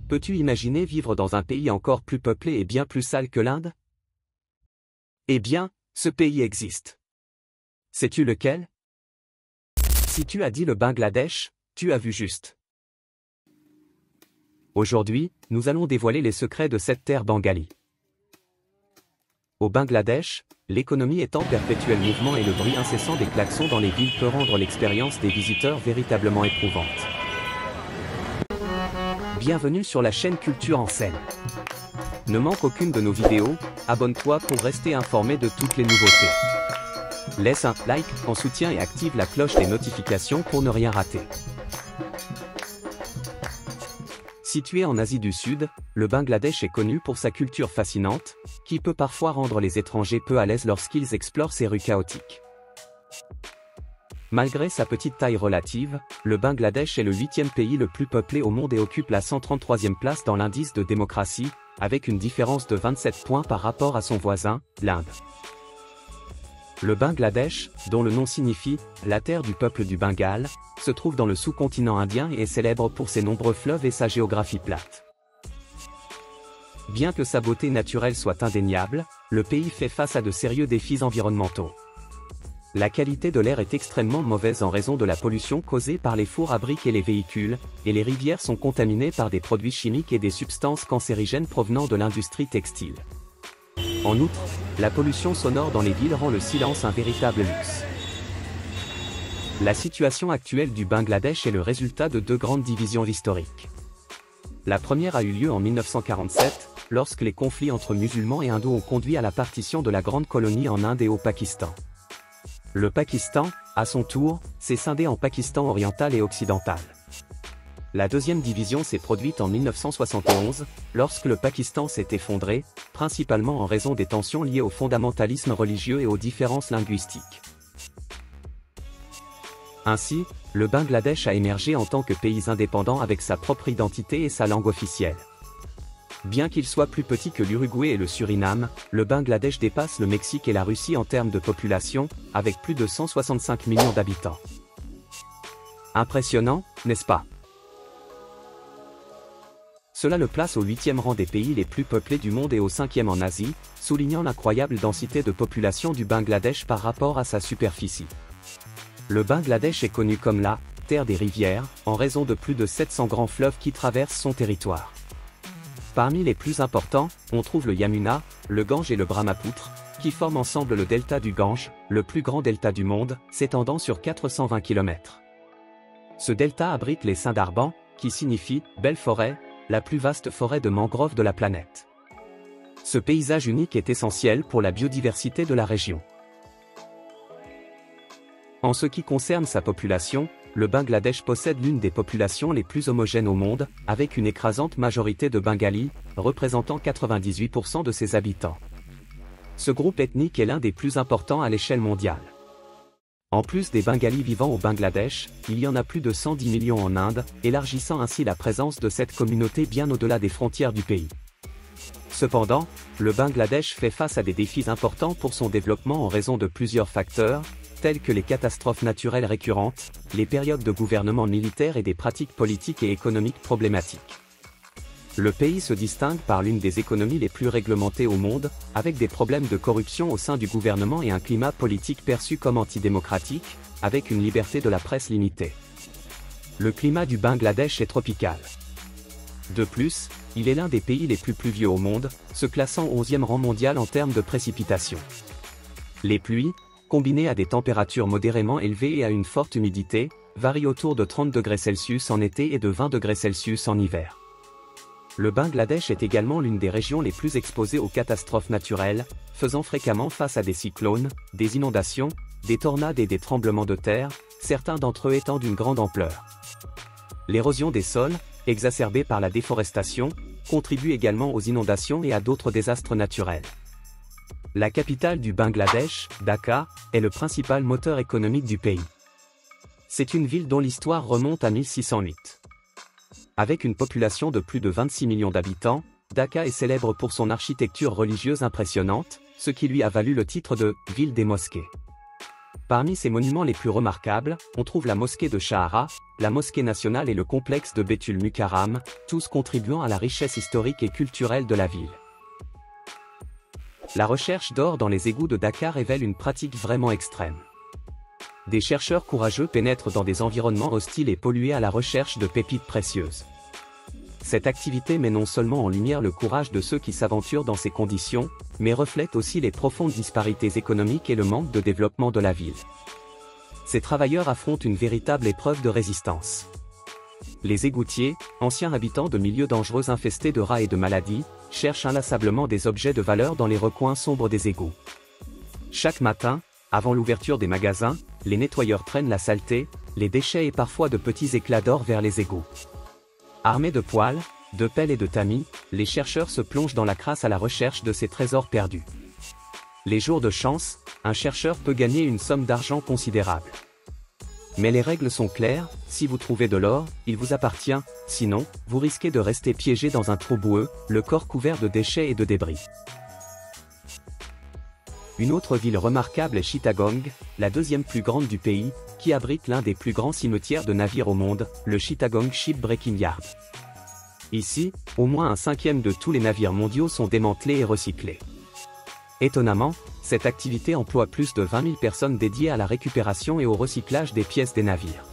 peux-tu imaginer vivre dans un pays encore plus peuplé et bien plus sale que l'Inde? Eh bien, ce pays existe. Sais-tu lequel? Si tu as dit le Bangladesh, tu as vu juste. Aujourd'hui, nous allons dévoiler les secrets de cette terre bengali. Au Bangladesh, l'économie est en perpétuel mouvement et le bruit incessant des klaxons dans les villes peut rendre l'expérience des visiteurs véritablement éprouvante. Bienvenue sur la chaîne Culture en scène. Ne manque aucune de nos vidéos, abonne-toi pour rester informé de toutes les nouveautés. Laisse un like en soutien et active la cloche des notifications pour ne rien rater. Situé en Asie du Sud, le Bangladesh est connu pour sa culture fascinante, qui peut parfois rendre les étrangers peu à l'aise lorsqu'ils explorent ses rues chaotiques. Malgré sa petite taille relative, le Bangladesh est le 8e pays le plus peuplé au monde et occupe la 133e place dans l'indice de démocratie, avec une différence de 27 points par rapport à son voisin, l'Inde. Le Bangladesh, dont le nom signifie « la terre du peuple du Bengale », se trouve dans le sous-continent indien et est célèbre pour ses nombreux fleuves et sa géographie plate. Bien que sa beauté naturelle soit indéniable, le pays fait face à de sérieux défis environnementaux. La qualité de l'air est extrêmement mauvaise en raison de la pollution causée par les fours à briques et les véhicules, et les rivières sont contaminées par des produits chimiques et des substances cancérigènes provenant de l'industrie textile. En outre, la pollution sonore dans les villes rend le silence un véritable luxe. La situation actuelle du Bangladesh est le résultat de deux grandes divisions historiques. La première a eu lieu en 1947, lorsque les conflits entre musulmans et hindous ont conduit à la partition de la grande colonie en Inde et au Pakistan. Le Pakistan, à son tour, s'est scindé en Pakistan oriental et occidental. La deuxième division s'est produite en 1971, lorsque le Pakistan s'est effondré, principalement en raison des tensions liées au fondamentalisme religieux et aux différences linguistiques. Ainsi, le Bangladesh a émergé en tant que pays indépendant avec sa propre identité et sa langue officielle. Bien qu'il soit plus petit que l'Uruguay et le Suriname, le Bangladesh dépasse le Mexique et la Russie en termes de population, avec plus de 165 millions d'habitants. Impressionnant, n'est-ce pas? Cela le place au 8e rang des pays les plus peuplés du monde et au 5e en Asie, soulignant l'incroyable densité de population du Bangladesh par rapport à sa superficie. Le Bangladesh est connu comme la « terre des rivières » en raison de plus de 700 grands fleuves qui traversent son territoire. Parmi les plus importants, on trouve le Yamuna, le Gange et le Brahmapoutre, qui forment ensemble le delta du Gange, le plus grand delta du monde, s'étendant sur 420 km. Ce delta abrite les Sundarbans, qui signifie « belle forêt », la plus vaste forêt de mangroves de la planète. Ce paysage unique est essentiel pour la biodiversité de la région. En ce qui concerne sa population, le Bangladesh possède l'une des populations les plus homogènes au monde, avec une écrasante majorité de Bengalis, représentant 98% de ses habitants. Ce groupe ethnique est l'un des plus importants à l'échelle mondiale. En plus des Bengalis vivant au Bangladesh, il y en a plus de 110 millions en Inde, élargissant ainsi la présence de cette communauté bien au-delà des frontières du pays. Cependant, le Bangladesh fait face à des défis importants pour son développement en raison de plusieurs facteurs, telles que les catastrophes naturelles récurrentes, les périodes de gouvernement militaire et des pratiques politiques et économiques problématiques. Le pays se distingue par l'une des économies les plus réglementées au monde, avec des problèmes de corruption au sein du gouvernement et un climat politique perçu comme antidémocratique, avec une liberté de la presse limitée. Le climat du Bangladesh est tropical. De plus, il est l'un des pays les plus pluvieux au monde, se classant au 11e rang mondial en termes de précipitations. Les pluies, combinées à des températures modérément élevées et à une forte humidité, varient autour de 30 degrés Celsius en été et de 20 degrés Celsius en hiver. Le Bangladesh est également l'une des régions les plus exposées aux catastrophes naturelles, faisant fréquemment face à des cyclones, des inondations, des tornades et des tremblements de terre, certains d'entre eux étant d'une grande ampleur. L'érosion des sols, exacerbée par la déforestation, contribue également aux inondations et à d'autres désastres naturels. La capitale du Bangladesh, Dhaka, est le principal moteur économique du pays. C'est une ville dont l'histoire remonte à 1608. Avec une population de plus de 26 millions d'habitants, Dhaka est célèbre pour son architecture religieuse impressionnante, ce qui lui a valu le titre de « ville des mosquées ». Parmi ces monuments les plus remarquables, on trouve la mosquée de Shahara, la mosquée nationale et le complexe de Baitul Mukarram, tous contribuant à la richesse historique et culturelle de la ville. La recherche d'or dans les égouts de Dakar révèle une pratique vraiment extrême. Des chercheurs courageux pénètrent dans des environnements hostiles et pollués à la recherche de pépites précieuses. Cette activité met non seulement en lumière le courage de ceux qui s'aventurent dans ces conditions, mais reflète aussi les profondes disparités économiques et le manque de développement de la ville. Ces travailleurs affrontent une véritable épreuve de résistance. Les égoutiers, anciens habitants de milieux dangereux infestés de rats et de maladies, cherchent inlassablement des objets de valeur dans les recoins sombres des égouts. Chaque matin, avant l'ouverture des magasins, les nettoyeurs traînent la saleté, les déchets et parfois de petits éclats d'or vers les égouts. Armés de poêles, de pelles et de tamis, les chercheurs se plongent dans la crasse à la recherche de ces trésors perdus. Les jours de chance, un chercheur peut gagner une somme d'argent considérable. Mais les règles sont claires, si vous trouvez de l'or, il vous appartient, sinon, vous risquez de rester piégé dans un trou boueux, le corps couvert de déchets et de débris. Une autre ville remarquable est Chittagong, la deuxième plus grande du pays, qui abrite l'un des plus grands cimetières de navires au monde, le Chittagong Shipbreaking Yard. Ici, au moins un cinquième de tous les navires mondiaux sont démantelés et recyclés. Étonnamment, cette activité emploie plus de 20 000 personnes dédiées à la récupération et au recyclage des pièces des navires.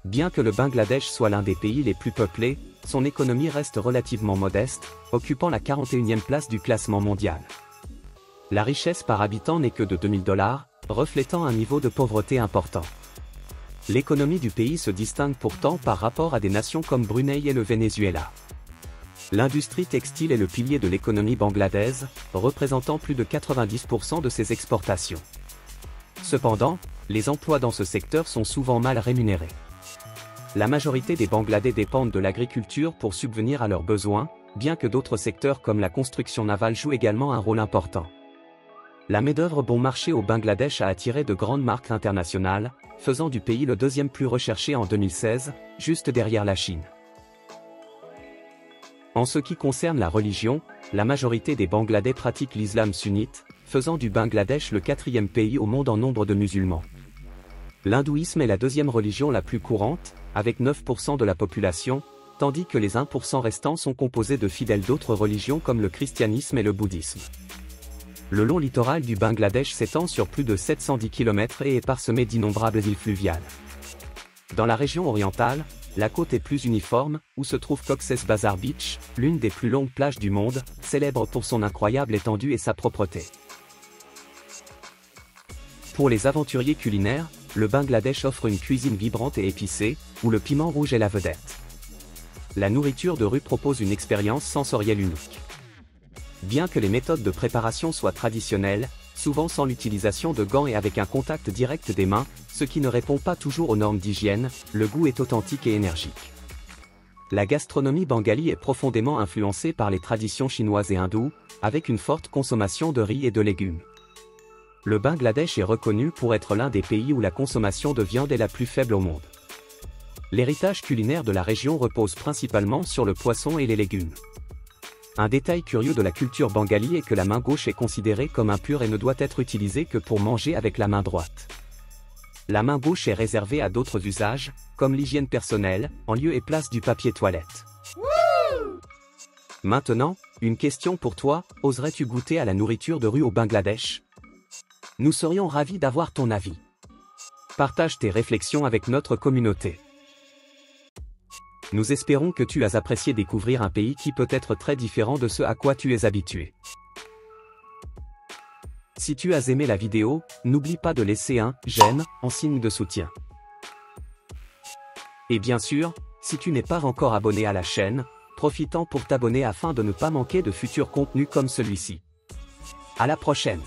Bien que le Bangladesh soit l'un des pays les plus peuplés, son économie reste relativement modeste, occupant la 41e place du classement mondial. La richesse par habitant n'est que de $2000, reflétant un niveau de pauvreté important. L'économie du pays se distingue pourtant par rapport à des nations comme Brunei et le Venezuela. L'industrie textile est le pilier de l'économie bangladaise, représentant plus de 90% de ses exportations. Cependant, les emplois dans ce secteur sont souvent mal rémunérés. La majorité des Bangladais dépendent de l'agriculture pour subvenir à leurs besoins, bien que d'autres secteurs comme la construction navale jouent également un rôle important. La main-d'œuvre bon marché au Bangladesh a attiré de grandes marques internationales, faisant du pays le deuxième plus recherché en 2016, juste derrière la Chine. En ce qui concerne la religion, la majorité des Bangladais pratiquent l'islam sunnite, faisant du Bangladesh le quatrième pays au monde en nombre de musulmans. L'hindouisme est la deuxième religion la plus courante, avec 9% de la population, tandis que les 1% restants sont composés de fidèles d'autres religions comme le christianisme et le bouddhisme. Le long littoral du Bangladesh s'étend sur plus de 710 km et est parsemé d'innombrables îles fluviales. Dans la région orientale, la côte est plus uniforme, où se trouve Cox's Bazar Beach, l'une des plus longues plages du monde, célèbre pour son incroyable étendue et sa propreté. Pour les aventuriers culinaires, le Bangladesh offre une cuisine vibrante et épicée, où le piment rouge est la vedette. La nourriture de rue propose une expérience sensorielle unique. Bien que les méthodes de préparation soient traditionnelles, souvent sans l'utilisation de gants et avec un contact direct des mains, ce qui ne répond pas toujours aux normes d'hygiène, le goût est authentique et énergique. La gastronomie bengali est profondément influencée par les traditions chinoises et hindoues, avec une forte consommation de riz et de légumes. Le Bangladesh est reconnu pour être l'un des pays où la consommation de viande est la plus faible au monde. L'héritage culinaire de la région repose principalement sur le poisson et les légumes. Un détail curieux de la culture bengali est que la main gauche est considérée comme impure et ne doit être utilisée que pour manger avec la main droite. La main gauche est réservée à d'autres usages, comme l'hygiène personnelle, en lieu et place du papier toilette. Maintenant, une question pour toi, oserais-tu goûter à la nourriture de rue au Bangladesh? Nous serions ravis d'avoir ton avis. Partage tes réflexions avec notre communauté. Nous espérons que tu as apprécié découvrir un pays qui peut être très différent de ce à quoi tu es habitué. Si tu as aimé la vidéo, n'oublie pas de laisser un « j'aime » en signe de soutien. Et bien sûr, si tu n'es pas encore abonné à la chaîne, profite-en pour t'abonner afin de ne pas manquer de futurs contenus comme celui-ci. À la prochaine!